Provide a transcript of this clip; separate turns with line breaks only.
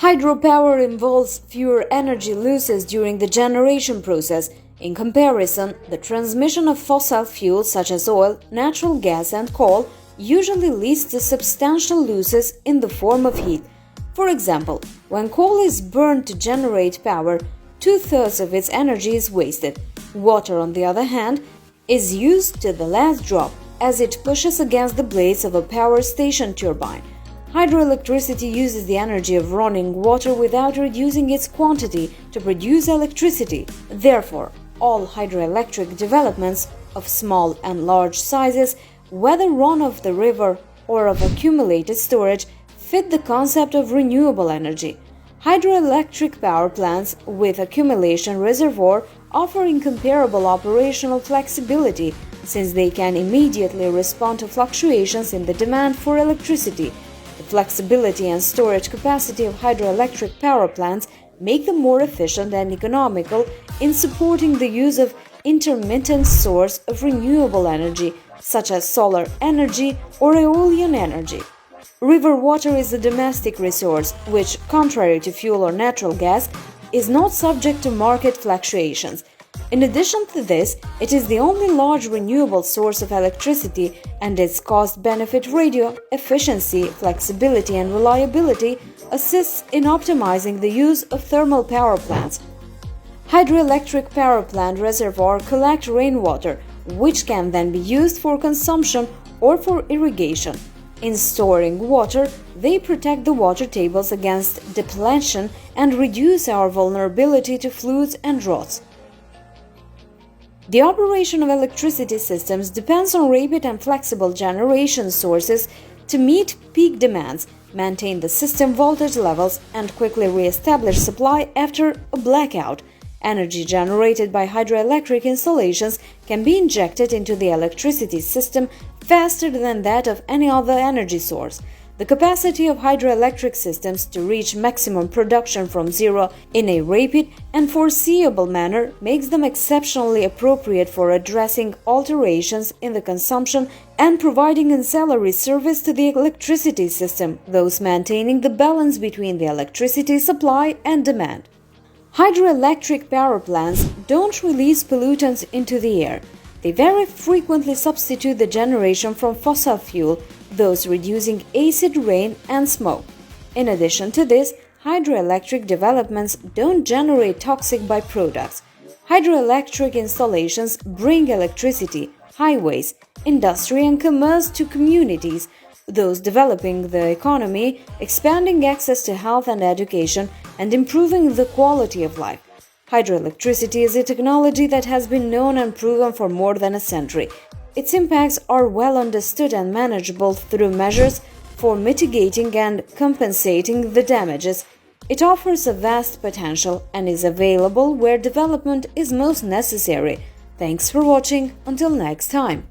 Hydropower involves fewer energy losses during the generation process. In comparison, the transmission of fossil fuels such as oil, natural gas and coal usually leads to substantial losses in the form of heat. For example, when coal is burned to generate power, 2/3 of its energy is wasted. Water, on the other hand, is used to the last drop as it pushes against the blades of a power station turbine. Hydroelectricity uses the energy of running water without reducing its quantity to produce electricity. Therefore, all hydroelectric developments of small and large sizes, whether run of the river or of accumulated storage, fit the concept of renewable energy. Hydroelectric power plants with accumulation reservoir offer incomparable operational flexibility since they can immediately respond to fluctuations in the demand for electricity. The flexibility and storage capacity of hydroelectric power plants make them more efficient and economical in supporting the use of intermittent source of renewable energy such as solar energy or aeolian energy. River water is a domestic resource which, contrary to fuel or natural gas, is not subject to market fluctuations. In addition to this, it is the only large renewable source of electricity, and its cost-benefit ratio, efficiency, flexibility and reliability assists in optimizing the use of thermal power plants. Hydroelectric power plant reservoirs collect rainwater, which can then be used for consumption or for irrigation. In storing water, they protect the water tables against depletion and reduce our vulnerability to floods and droughts. The operation of electricity systems depends on rapid and flexible generation sources to meet peak demands, maintain the system voltage levels, and quickly re-establish supply after a blackout. Energy generated by hydroelectric installations can be injected into the electricity system faster than that of any other energy source. The capacity of hydroelectric systems to reach maximum production from zero in a rapid and foreseeable manner makes them exceptionally appropriate for addressing alterations in the consumption and providing ancillary service to the electricity system, thus maintaining the balance between the electricity supply and demand. Hydroelectric power plants don't release pollutants into the air. They very frequently substitute the generation from fossil fuel, thus reducing acid rain and smoke. In addition to this, hydroelectric developments don't generate toxic byproducts. Hydroelectric installations bring electricity, highways, industry and commerce to communities, thus developing the economy, expanding access to health and education, and improving the quality of life. Hydroelectricity is a technology that has been known and proven for more than a century. Its impacts are well understood and manageable through measures for mitigating and compensating the damages. It offers a vast potential and is available where development is most necessary. Thanks for watching. Until next time.